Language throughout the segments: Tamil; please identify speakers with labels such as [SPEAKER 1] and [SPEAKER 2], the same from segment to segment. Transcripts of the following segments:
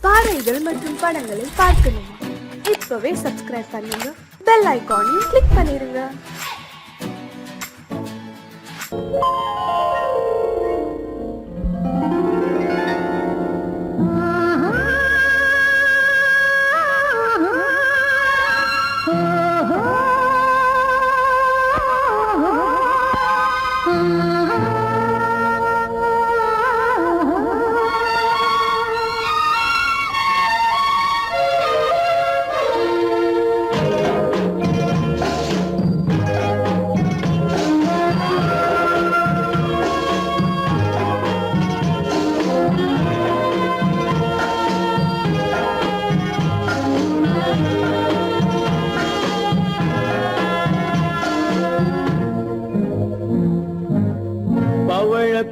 [SPEAKER 1] பாடல்கள் மற்றும் படங்களை பார்க்கணுமா? இப்பவே சப்ஸ்கிரைப் பண்ணுங்க, பெல் ஐகானையும் கிளிக் பண்ணிருங்க.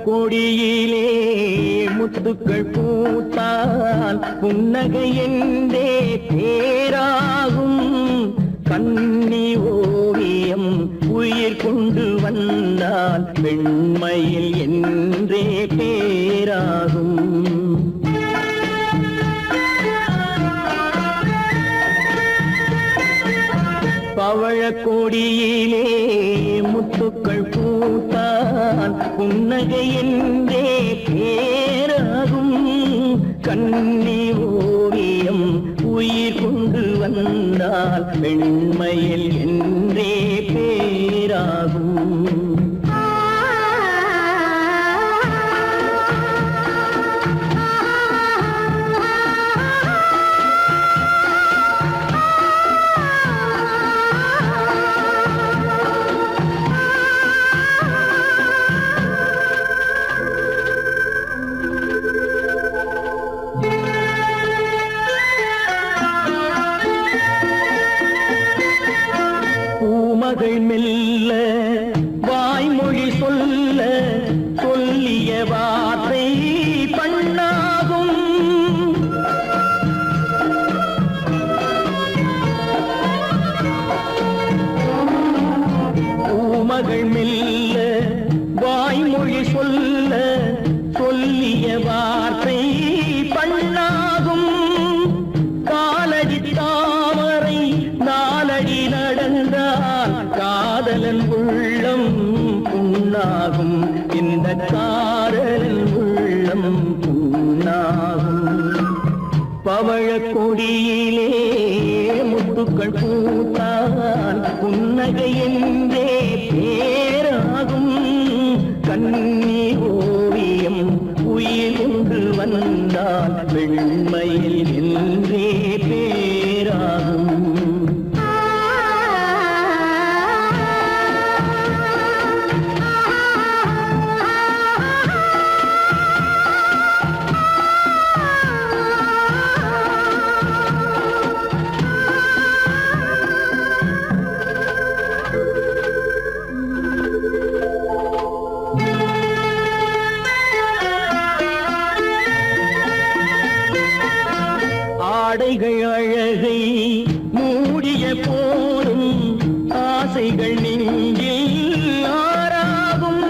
[SPEAKER 2] கொடியிலே முத்துக்கள் பூத்தால் புன்னகை என்றே பேராகும். கண்ணி ஓவியம் உயிர் கொண்டு வந்தால் பெண்மையில் என்றே பேராகும். பவழக்கொடியிலே முத்துக்கள் பூத்தால் புன்னகை என்றே பேராகும். கண்ணி ஓவியம் உயிர் கொண்டு வந்தால் பெண்மையில் என்றே பேராகும். மகள் மெல்ல வாய்மொழி சொல்ல சொல்லிய வார்த்தை பண்ணாகும். பூமகள் மெல்ல வாய்மொழி சொல்ல சொல்லிய வார்த்தை பண்ணாகும். காலடி தாமரை நாலடி நடந்தால் காதலன் உள்ளம் புண்ணாகும். இந்த காதலன் உள்ளம் புண்ணாகும். பவழக்கொடியிலே முத்துக்கள் பூத்தால் புன்னகை என்றே பேராகும். கண்ணி ஓவியம் உயிர் கொண்டு வந்தால் வெண்மையில் என்றே பேராகும். ஆடைகள் அழகை மூடிய போதும் ஆசைகள் நெஞ்சில் ஆறாகும்.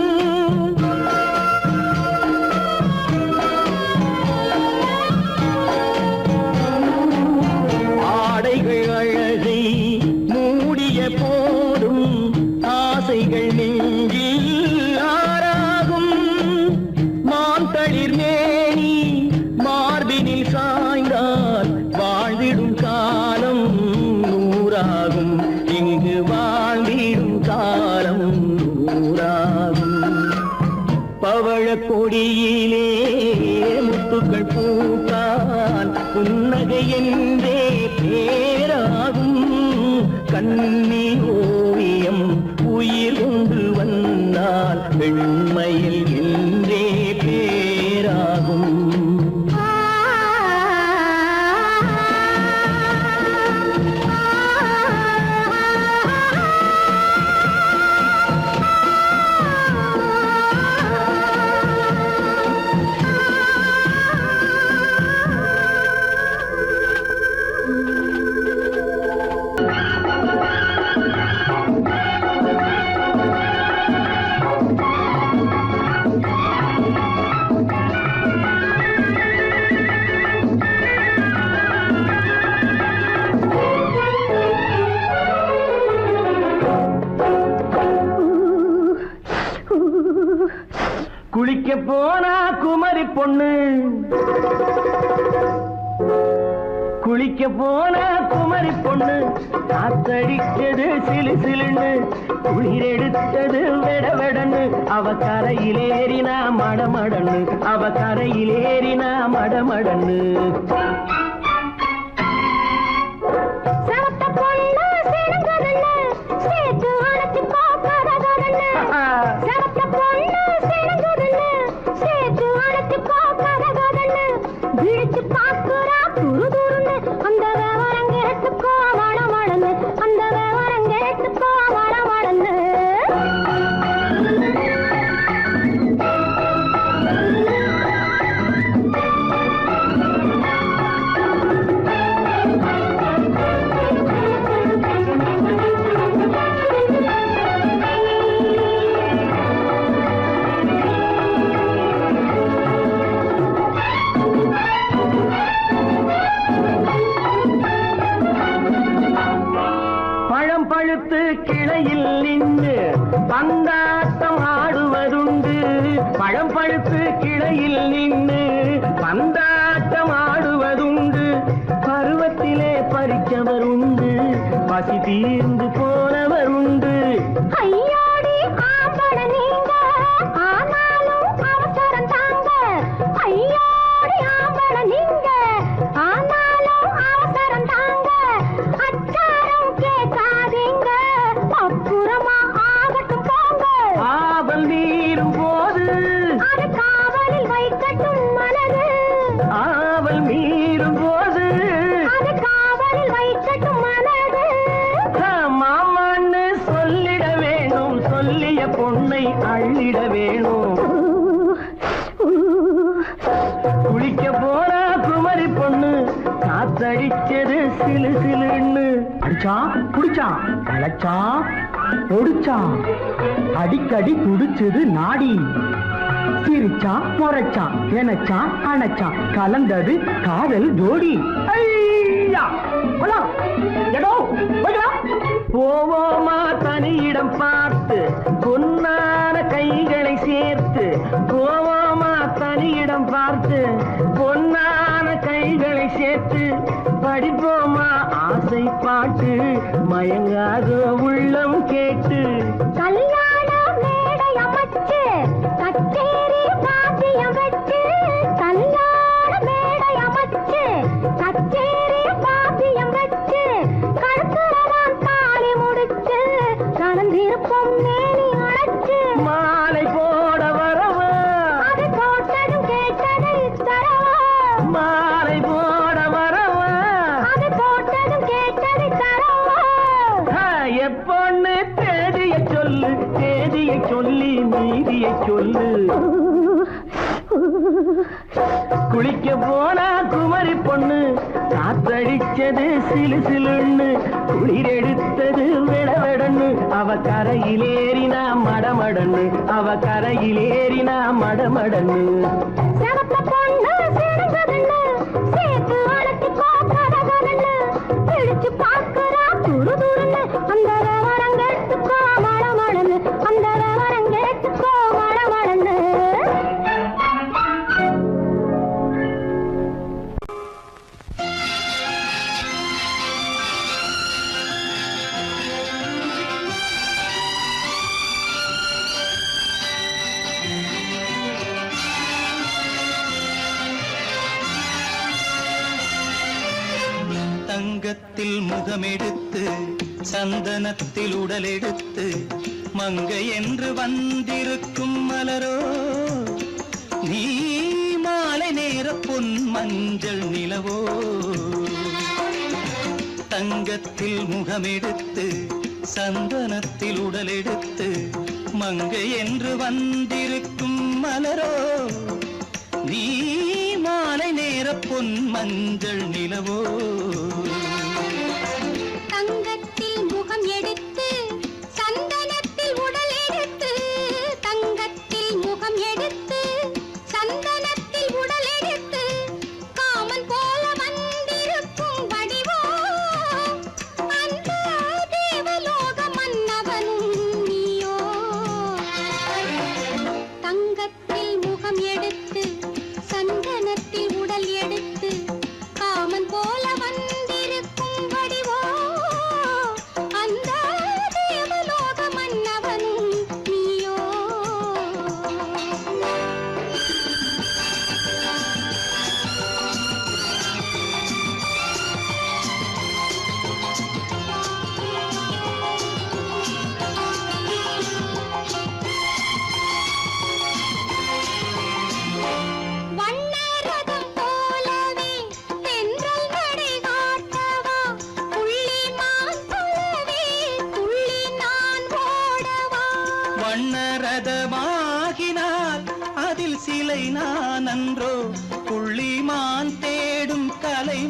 [SPEAKER 2] ஆடைகள் அழகை மூடிய போதும் ஆசைகள் நெஞ்சில் ஆறாகும். மாந்தளிர் மேனி மார்பினில் சாய்ந்தால் வாழ்ந்திடும் காலம் நூறாகும். இங்கு வாழ்ந்திடும் காலம் நூறாகும். பவழக்கொடியிலே முத்துக்கள் பூத்தால் புன்னகை என்றே பேராகும். கண்ணி ஓவியம் உயிர் கொண்டு வந்தால் பெண்மையில் என்றே பேராகும். குளிக்க போனா குமரி பொண்ணு, குளிக்க போன குமரி பொண்ணு, காத்தடிச்சது சிலு சிலுன்னு, குளிர் எடுத்தது வெடவெடன்னு, அவ கரையிலேறினா மடமடன்னு, அவ கரையிலேறினா மடமடன்னு. பழுத்து கிளையில் நின்று பந்தாட்டம் ஆடுவதுண்டு, பழம் பழுத்து கிளையில் நின்று பந்தாட்டம் ஆடுவதுண்டு, பருவத்திலே பறிச்சவர் உண்டு, பசி தீர்ந்து போனவர் உண்டு.
[SPEAKER 3] ஐயோடி ஆம்பட நீங்க ஆனாலும் அவசரம் தாங்க, ஐயோடி ஆம்பட நீங்க ஆனாலும் அவசரம் தாங்க, அச்சாரம் கேட்காதீங்க அப்புறமா ஆகட்டும் போங்க.
[SPEAKER 2] ஆவல் மீறும் போது
[SPEAKER 3] அது காவலில் வைக்கட்டும் மனது,
[SPEAKER 2] ஆவல் மீறும் போது
[SPEAKER 3] அது காவலில் வைக்கட்டும் மனது.
[SPEAKER 2] மாமான்னு சொல்லிட வேணும், சொல்லிய பொண்ணை அள்ளிட வேணும். குளிக்க போனா குமரி பொண்ணு, காத்தடிச்சது சிலு சிலுன்னு, அடிச்சான் குடிச்சான் அழைச்சான் ஒடிச்சான், அடிக்கடி துடிச்சது நாடி, சிரிச்சான் முறைச்சான் எனச்சான் அணைச்சான், கலந்தது காதல் ஜோடி. போவோமா தனியிடம் பார்த்து பொன்னான கைகளை சேர்த்து, போவோமா தனியிடம் பார்த்து பொன்னான கைகளை சேர்த்து, படிப்போமா ஆசை பாட்டு மயங்காத உள்ளம் கேட்டு.
[SPEAKER 3] கல்யாண மேடை அமைச்சு கச்சேரி வாத்தியம் வச்சு, கல்யாண மேடை அமைச்சு கச்சேரி வாத்தியம் வச்சு, கழுத்துறவான் தாலி முடிச்சு கலந்திருப்போம் மேனி அழைச்சு,
[SPEAKER 2] மாலை போட வரவா
[SPEAKER 3] அது போட்டதும் கேட்டதை தரவா,
[SPEAKER 2] மாலை போட வரவா
[SPEAKER 3] அது போட்டதும் கேட்டதை தரவா.
[SPEAKER 2] எப்பொண்ணு தேதிய சொல்லு, தேதியை சொல்லி நீதியை சொல்லு. குளிக்க போனா குமரி பொண்ணு, காத்தடிச்சது சிலு சிலுன்னு, குளிர் எடுத்தது வெடவெடன்னு, அவ கரையிலேறினா மடமடன்னு, அவ கரையிலேறினா மடமடன்னு.
[SPEAKER 3] சிவத்த பொண்ணு சிறந்ததுன்னு சேர்த்து அழைச்சி கோப்பதகன்னு, பிடிச்சு பார்க்கறா துரு துருன்னு, அந்த விவரங்கெட்டுக்கோ மடமடன்னு, அந்த விவரங்கெட்டுக்கோ மடமடன்னு.
[SPEAKER 4] தங்கத்தில் முகமெடுத்து சந்தனத்தில் உடலெடுத்து, மங்கை என்று வந்திருக்கும் மலரோ நீ, மாலை நேர பொன் மஞ்சள் நிலவோ. தங்கத்தில் முகமெடுத்து சந்தனத்தில் உடலெடுத்து, மங்கை என்று வந்திருக்கும் மலரோ நீ, மாலை நேர பொன் மஞ்சள் நிலவோ.
[SPEAKER 3] தங்கத்தில் முகம் எடுத்து சந்தனத்தில் உடல் எடுத்து, தங்கத்தில் முகம் எடுத்து சந்தனத்தில் உடல் எடுத்து, காமன் போல வந்திருக்கும் வடிவோ, அந்த தேவலோக மன்னவனும் நீயோ. தங்கத்தில் முகம்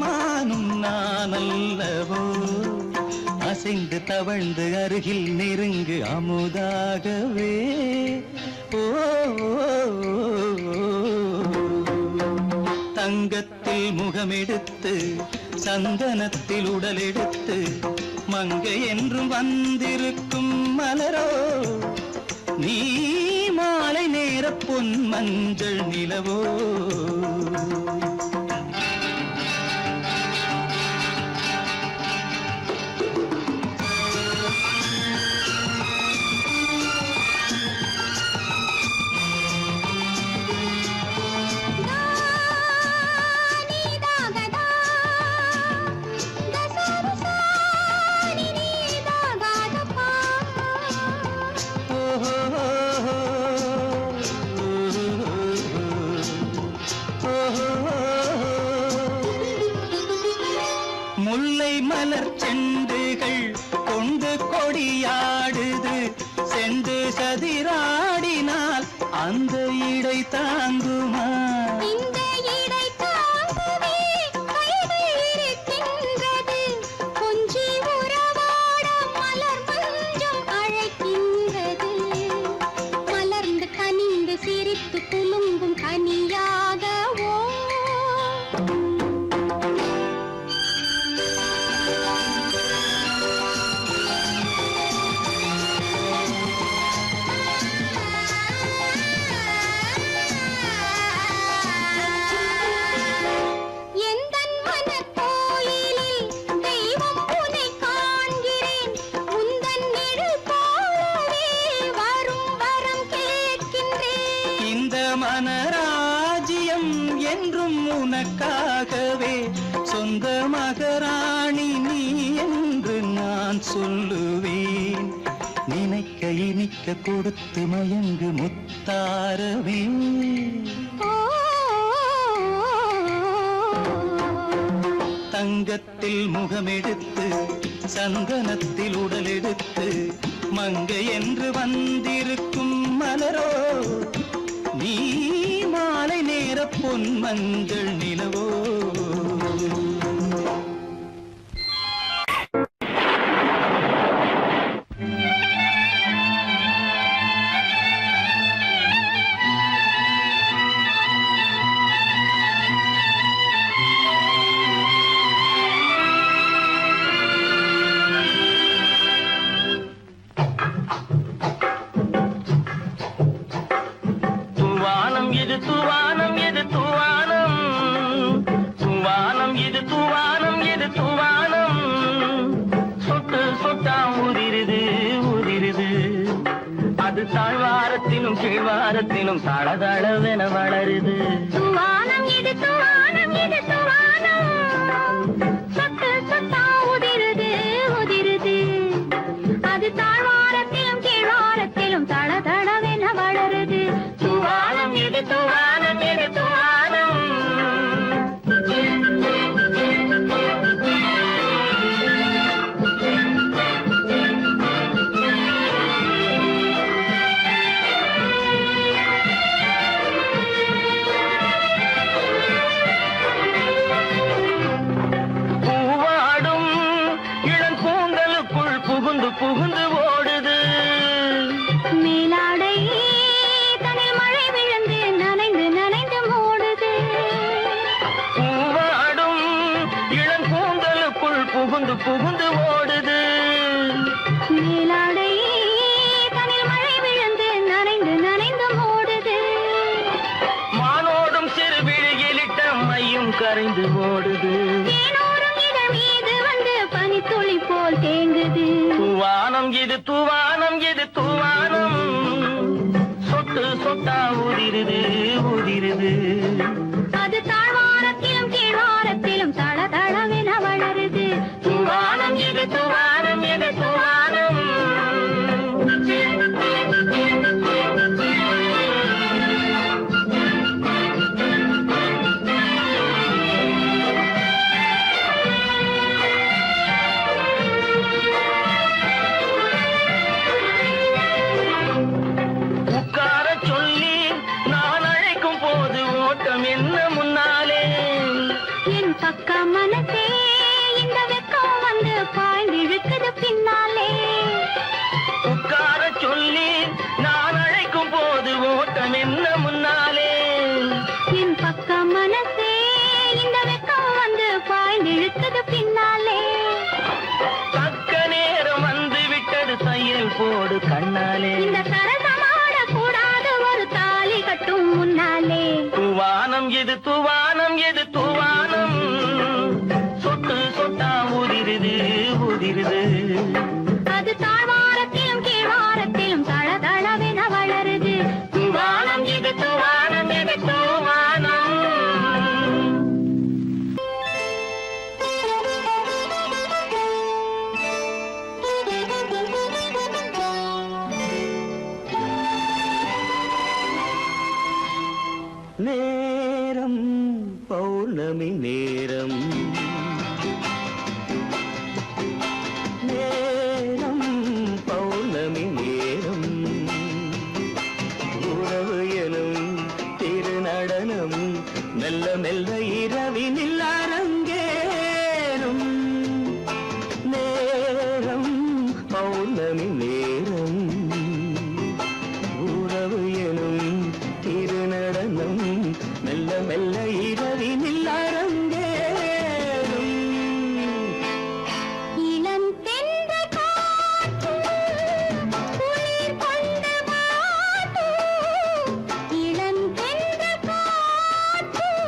[SPEAKER 4] மானும் நான் அல்லவோ அசைந்து தவழ்ந்து அருகில் நெருங்கு அமுதாகவே ஓ தங்கத்தில் முகமெடுத்து சந்தனத்தில் உடலெடுத்து மங்கை என்றும் வந்திருக்கும் மலரோ நீ மாலை நேர பொன் மஞ்சள் நிலவோ முல்லை மலர் செண்டுகள் கொண்டு கொடியாடுது செண்டு சதிராடினால் அந்த இடை தாங்குமா
[SPEAKER 3] இந்த இடை தாங்குவே கைகள் இருக்கின்றது கொஞ்சி உறவாட மலர் மஞ்சம் அழைக்கின்றது மலர்ந்து கனிந்து சிரித்து குலுங்கும் கனியாகவோ
[SPEAKER 4] மனராஜ்யம் என்றும் உனக்காகவே சொந்த மகராணி நீ என்று நான் சொல்லுவேன் நினைக்க இனிக்க கொடுத்து மயங்கு முத்தாரவே தங்கத்தில் முகமெடுத்து சந்தனத்தில் உடலெடுத்து மங்கை என்று வந்திருக்கும் மலரோ நீ மாலை நேர பொன் மஞ்சள் நிலவோ இது தூவானம் இது தூவானம் தூவானம் இது தூவானம் இது தூவானம் சொட்டு சொட்டா உதிருது உதிருது அது தாழ்வாரத்திலும் கீழ்வாரத்திலும் தளதளவென வளருது
[SPEAKER 3] தூவானம் இது தூவானம் இது தூவானம் சொட்டு சொட்டா உதிருது உதிருது அது தாழ்வாரத்திலும் கீழ்வாரத்திலும் தளதளவென வளருது
[SPEAKER 4] தூவானம் இது தூவானம் இது தூவானம் பூவாடும் இளங்கூந்தலுக்குள் புகுந்து புகுந்து ஓடுது
[SPEAKER 3] மேலாடை தனில் மழை விழுந்து நனைந்து நனைந்து மூடுது
[SPEAKER 4] பூவாடும் இளங்கூந்தலுக்குள் புகுந்து புகுந்து ஓடுது
[SPEAKER 3] மேலாடை தனில் மழை விழுந்து நனைந்து நனைந்து மூடுது
[SPEAKER 4] மானோடும் சிறு விழியிலிட்ட மையும் கரைந்து ஓடுது
[SPEAKER 3] தேனோரும் இதழ் மீது வந்து பனித்துளி போல் தேங்குது
[SPEAKER 4] தூவானம் இது தூவானம் இது தூவானம் சொட்டு சொட்டா உதிருது உதிருது
[SPEAKER 3] அது தாழ்வாரத்திலும் கீழ்வாரத்திலும் தளதளவென வளருது
[SPEAKER 4] தூவானம் இது தூவானம் இது தூவானம் உட்கார சொல்லி நான் அழைக்கும் போது ஓட்டம் என்ன
[SPEAKER 3] இருக்குது பின்னாலே.
[SPEAKER 2] தக்க நேரம் வந்து விட்டது தையல் போடு கண்ணாலே.
[SPEAKER 3] இந்த சரசமாட கூடாது ஒரு தாலி கட்டும் முன்னாலே.
[SPEAKER 2] தூவானம் எது தூவானம் எது தூவானம், சொட்டு சொட்டா உதிருது உதிருது.
[SPEAKER 3] அது தாழ்வாரத்திலும் கீழ்வாரத்திலும் தளதளவென வளருது.
[SPEAKER 2] தூவானம் எது தூவானம் எது தூவானம். நேரம் பௌர்ணமி நேரம், நேரம் பௌர்ணமி நேரம். உறவு எனும் திருநடனம் மெல்ல மெல்ல இரவினில் அரங்கேறும். நேரம் பௌர்ணமி நேரம், உறவு எனும் திருநடனம் மெல்ல மெல்ல இரவினில் அரங்கேறும்.
[SPEAKER 3] இளம் தென்றல் காற்றும் குளிர் கொண்டு வாட்டும். இளம் தென்றல் காற்றும்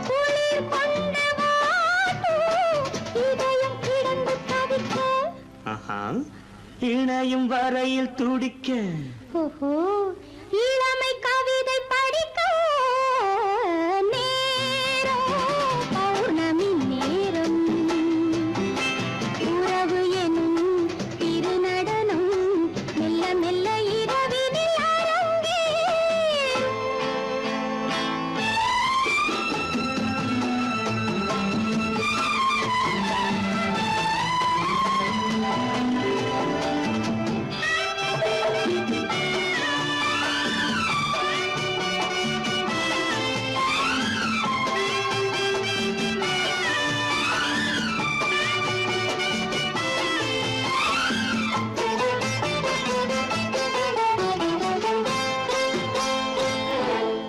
[SPEAKER 3] குளிர் கொண்டு வாட்டும். இதயம் கிடந்து தவிக்க.
[SPEAKER 2] ஆஹா, இணையும் வரையில் துடிக்க.
[SPEAKER 3] ஓஹோ, இளமை கவிதை படிக்க. நேரம் பௌர்ணமி நேரம், உறவு எனும் திருநடனம் மெல்ல மெல்ல இரவினில் அரங்கேறும்.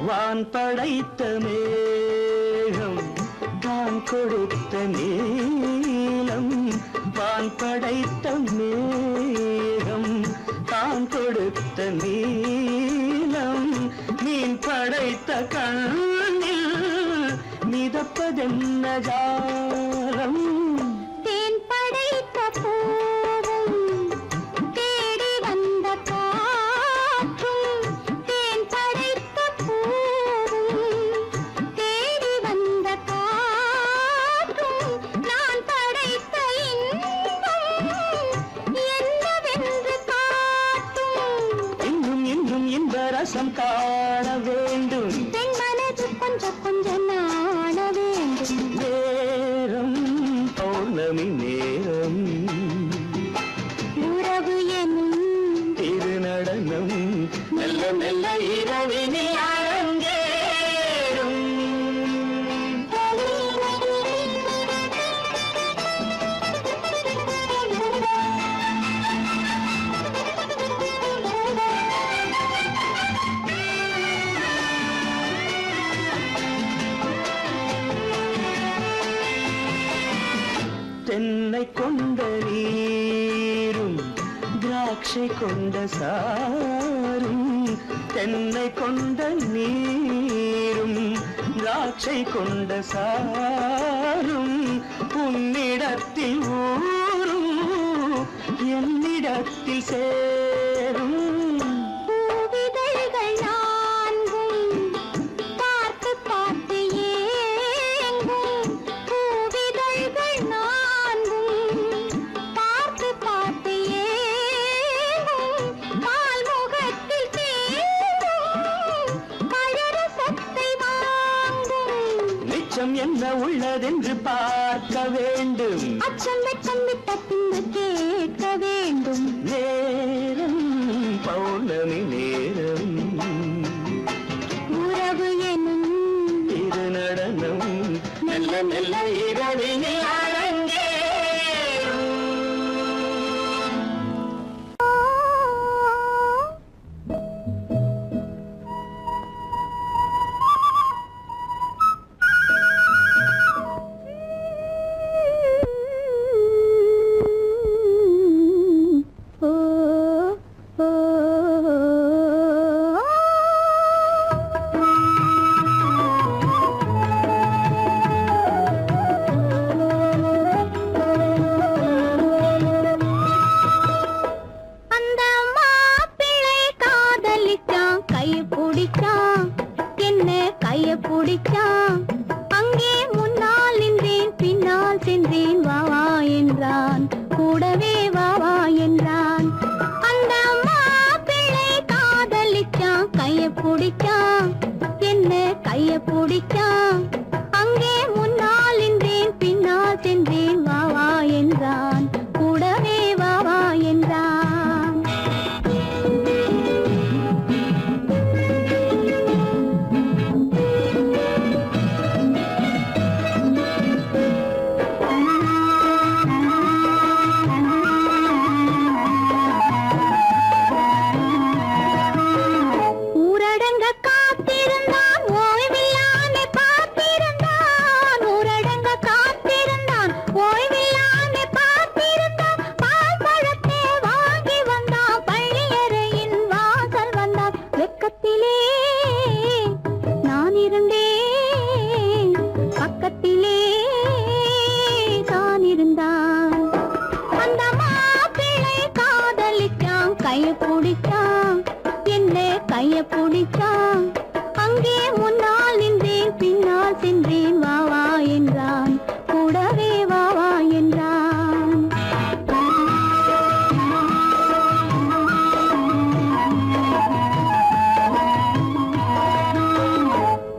[SPEAKER 2] வான் படைத்த மேகம் தான் கொடுத்த நீலம். வான் படைத்த மேகம் தான் கொடுத்த நீலம். மீன் படைத்த கண்ணில் மிதப்பதென்ன ஜாலம்.
[SPEAKER 3] தேன் படைத்த பூவும் தேடி வந்த காற்றும். தேன் படைத்த பூவும் தேடி வந்த காற்றும். நான் படைத்த இன்பம் என்னவென்று காட்டும்.
[SPEAKER 2] இன்னும் இன்னும் இந்த ரசம் காண வேண்டும்.
[SPEAKER 3] பெண் மனது கொஞ்சம் கொஞ்சம் நாண வேண்டும்.
[SPEAKER 2] நேரம் பௌர்ணமி நேரம்,
[SPEAKER 3] உறவு எனும்
[SPEAKER 2] திருநடனம் மெல்ல மெல்ல இரவினில் அரங்கேறும். தென்னை கொண்ட நீரும் திராட்சை கொண்ட சாரும். தென்னை கொண்ட நீரும் திராட்சை கொண்ட சாரும். உன்னிடத்தில் ஊரும் என்னிடத்தில் சேரும்.
[SPEAKER 3] பூவிதழ்கள் நான்கும் பார்த்து பார்த்து ஏங்கும். பூவிதழ்கள் நான்கும் பார்த்து பார்த்து ஏங்கும். பால்முகத்தில் தேங்கும் பழரசத்தை வாங்கும்.
[SPEAKER 2] மிச்சம் என்ன உள்ளதென்று பார்க்க வேண்டும்.
[SPEAKER 3] அச்சம் வெட்கம் விட்ட பின்பு கேட்க வேண்டும்.
[SPEAKER 2] நேரம் பௌர்ணமி நேரம்,
[SPEAKER 3] உறவு எனும்
[SPEAKER 2] திருநடனம் மெல்ல மெல்ல இரவினில் அரங்கேறும்.
[SPEAKER 3] வச்சான் அங்கே முன்னால் நின்றேன் பின்னால் சென்றேன் வா வா என்றான் கூடவே வா வா என்றான்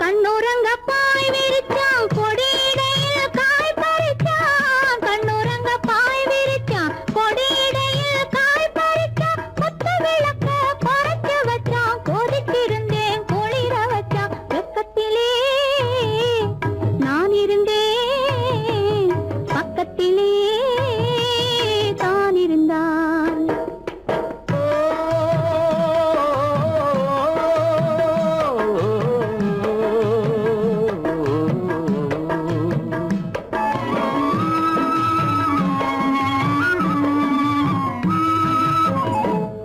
[SPEAKER 3] கண்ணுறங்க பாய் விரிச்சான் கொடியிடையில் காய் பறிச்சான் கண்ணுறங்க பாய் விரிச்சான் கொடியிடையில் காய் பறிச்சான் முத்து விளக்க குறைச்சு வச்சான் கொதித்திருந்தேன் குளிர வச்சான் வெப்பத்திலே நான் இருந்தேன் பக்கத்திலே தான் இருந்தான்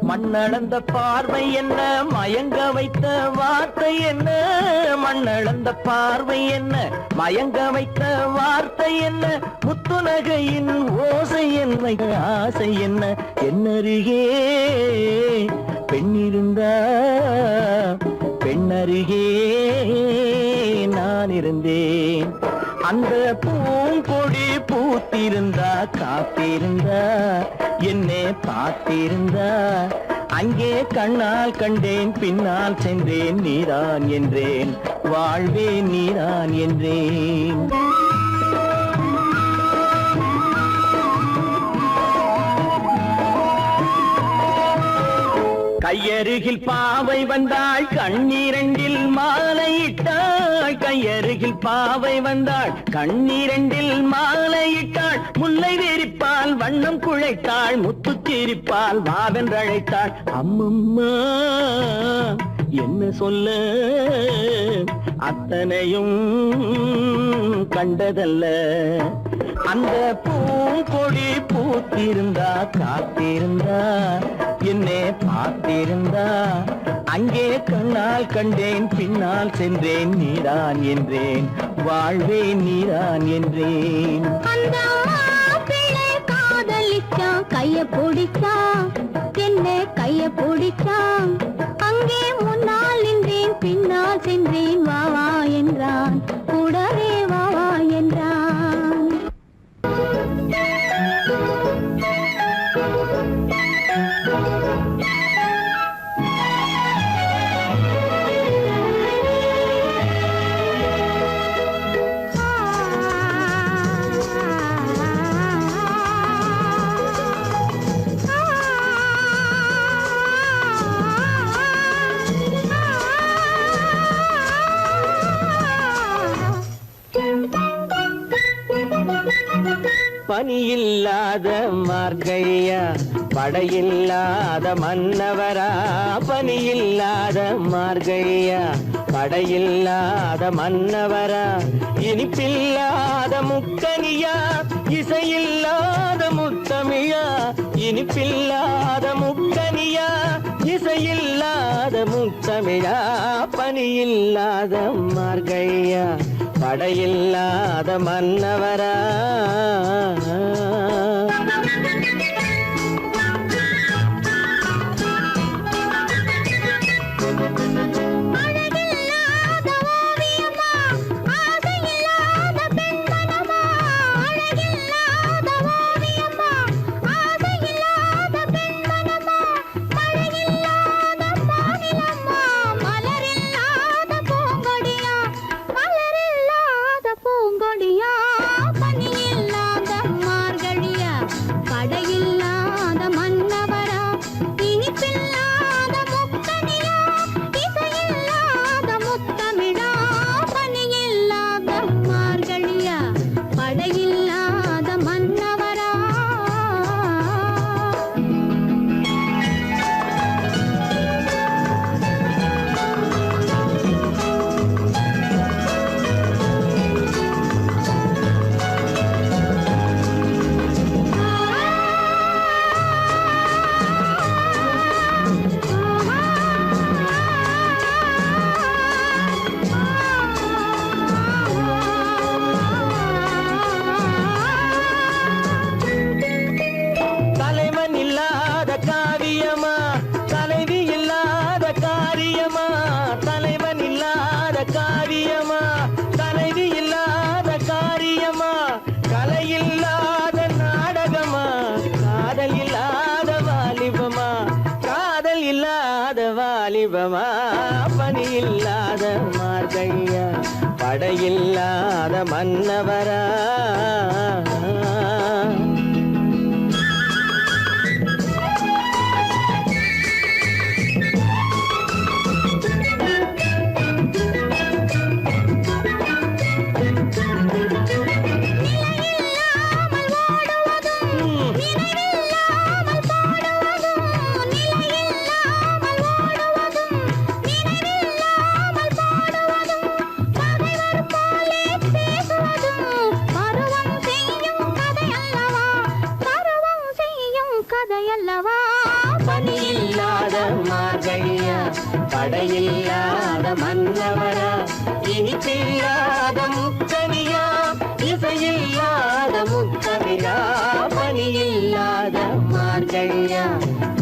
[SPEAKER 2] மண்ணளந்த பார்வை என்ன மயங்க வைத்த வார்த்தை என்ன மண்ணளந்த பார்வை என்ன மயங்க வைத்த வார்த்தை என்ன முத்துநகையின் ஓசை என்ன ஆசை என்ன என்னருகே பெண்ணிருந்தா பெண்ணருகே நான் இருந்தேன் அந்த பூங்கொடி பூத்திருந்தா காத்திருந்தா என்னை பார்த்திருந்தா அங்கே கண்ணால் கண்டேன் பின்னால் சென்றேன் நீதான் என்றேன் வாழ்வே நீதான் என்றேன் கையருகில் பாவை வந்தாள் கண்ணீரண்டில் மாலையிட்டாள் கையருகில் பாவை வந்தாள் கண்ணீரண்டில் மாலையிட்டாள் முல்லை வெறிப்பால் வண்ணம் குழைத்தாள் முத்து சிரிப்பால் வாவென்றழைத்தாள் அம்மம்மா என்ன சொல்ல அத்தனையும் கண்டதல்ல அந்த பூங்கொடி பூத்திருந்தா காத்திருந்தா என்னை பார்த்திருந்தா அங்கே கண்ணால் கண்டேன் பின்னால் சென்றேன் நீதான் என்றேன் வாழ்வே நீதான் என்றேன்
[SPEAKER 3] அந்த மாப்பிள்ளை காதலிச்சான் கைய பிடிச்சான் என்ன கைய பிடிச்சான் அங்கே முன்னால் நின்றேன் பின்னால் சென்றேன் வா வா என்றான் கூடவே வா வா என்றான்
[SPEAKER 2] பனியில்லாத மார்கழியா படையில்லாத மன்னவரா பனியில்லாத மார்கழியா படையில்லாத மன்னவரா இனிப்பில்லாத முக்கனியா இசையில்லாத முத்தமிழா இனிப்பில்லாத முக்கனியா இசையில்லாத முத்தமிழா பனியில்லாத மார்கழியா படையில்லாத மன்னவரா
[SPEAKER 3] அழகில்லாத ஓவியமா ஆசையில்லாத பெண்மனமா அழகில்லாத ஓவியமா ஆசையில்லாத பெண்மனமா மழையில்லாத மாநிலமா மலரில்லாத பூங்கொடியா மலரில்லாத பூங்கொடியா பனியில்லாத
[SPEAKER 2] மன்னவரா பனியில்லாத மார்கழியா படையில்லாத மன்னவரா இனிப்பில்லாத முக்கனியா இசையில்லாத முக்கனியா பனியில்லாத மார்கழியா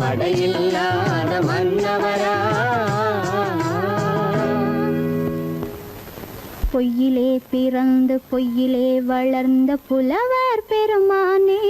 [SPEAKER 2] படையில்லாத மன்னவரா
[SPEAKER 3] பொய்யிலே பிறந்து பொய்யிலே வளர்ந்த புலவர் பெருமானே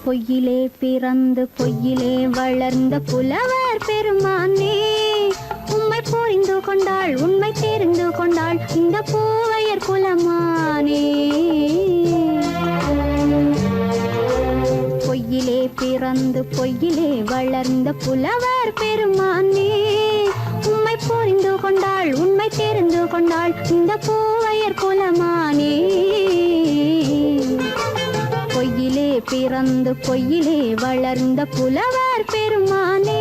[SPEAKER 3] பொய்யிலே பிறந்து பொய்யிலே வளர்ந்த புலவர் பெருமானே உம்மை புரிந்து கொண்டாள் உண்மை தெரிந்து கொண்டாள் இந்த பூவையர் குலமானே பொய்யிலே பிறந்து பொய்யிலே வளர்ந்த புலவர் பெருமானே உம்மை புரிந்து கொண்டாள் உண்மை தெரிந்து கொண்டாள் இந்த பூவையர் குலமானே பொய்யிலே பிறந்து பொய்யிலே வளர்ந்த புலவர் பெருமானே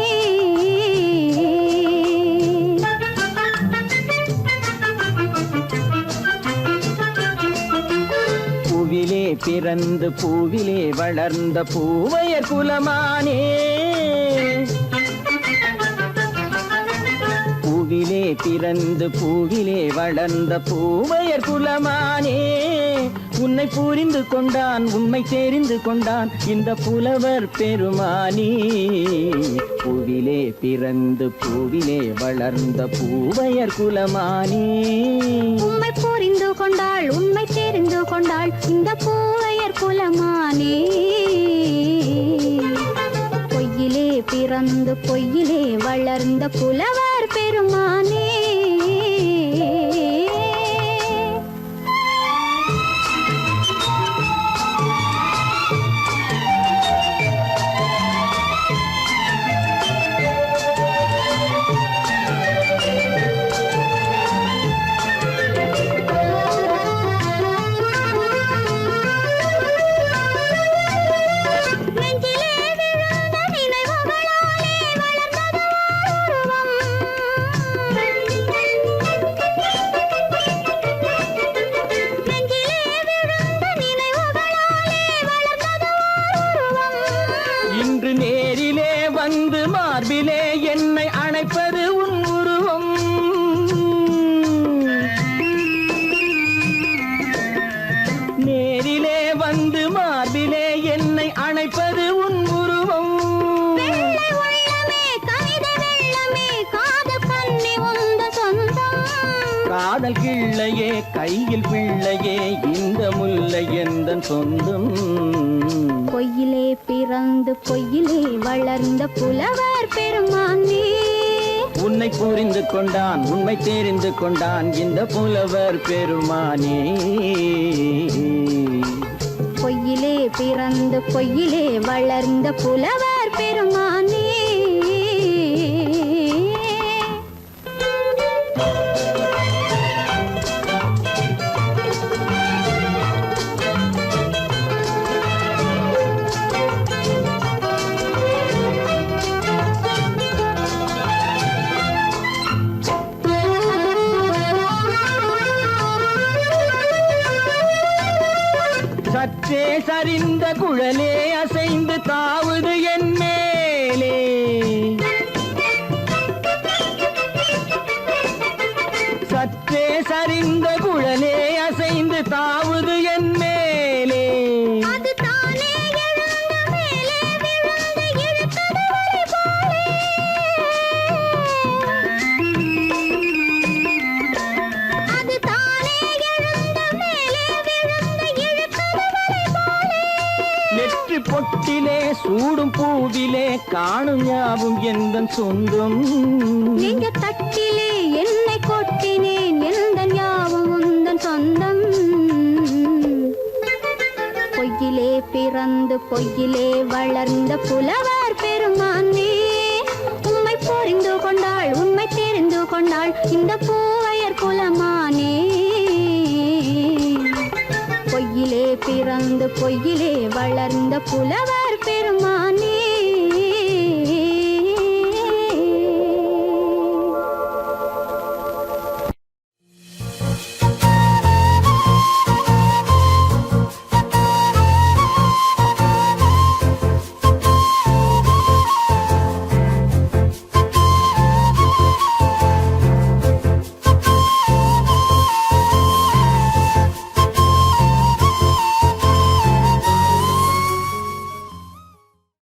[SPEAKER 2] பூவிலே பிறந்து பூவிலே வளர்ந்த பூவையர் குலமானே பூவிலே பிறந்து பூவிலே வளர்ந்த பூவையர் குலமானே உன்னை புரிந்து கொண்டான் உண்மை தெரிந்து கொண்டான் இந்த புலவர் பெருமானே பூவிலே பிறந்து பூவிலே வளர்ந்த பூவையர் குலமானே
[SPEAKER 3] உம்மை புரிந்து கொண்டாள் உண்மை தெரிந்து கொண்டாள் இந்த பூவையர் குலமானே பொய்யிலே பிறந்து பொய்யிலே வளர்ந்த புலவர் பெருமானே
[SPEAKER 2] இன்று நேரிலே வந்து மார்பிலே என்னை அணைப்பது உன் உருவம் நேரிலே வந்து மார்பிலே என்னை அணைப்பது உன் உருவம் காதல் கிள்ளையே கையில் பிள்ளையே இந்த முல்லை எந்தன் சொந்தம்
[SPEAKER 3] பொய்யிலே பிறந்து பொய்யிலே வளர்ந்த புலவர் பெருமானே
[SPEAKER 2] உன்னை புரிந்து கொண்டான் உண்மை தெரிந்து கொண்டான் இந்த புலவர் பெருமானே
[SPEAKER 3] பொய்யிலே பிறந்து பொய்யிலே வளர்ந்த புலவர் பெருமானே
[SPEAKER 2] சற்றே சரிந்த குழலே அசைந்து தாவுது என் மேலே சற்றே சரிந்த குழலே அசைந்து தாவுது என் மேலே பொட்டிலே சூடும் பூவிலே காணும் யாவும் எந்தன் சொந்தம்.
[SPEAKER 3] நெஞ்ச தட்டிலே என்னை கொட்டினேன் எந்தன் யாவும் உந்தன் சொந்தம். பொய்யிலே பிறந்து பொய்யிலே வளர்ந்த புலவர் பெருமானே, உம்மை புரிந்து கொண்டாள் உண்மை தெரிந்து கொண்டாள் இந்த பூவையர் குலமானே. பொய்யிலே பிறந்து பொய்யிலே வளர்ந்த புலவர் பெருமானே.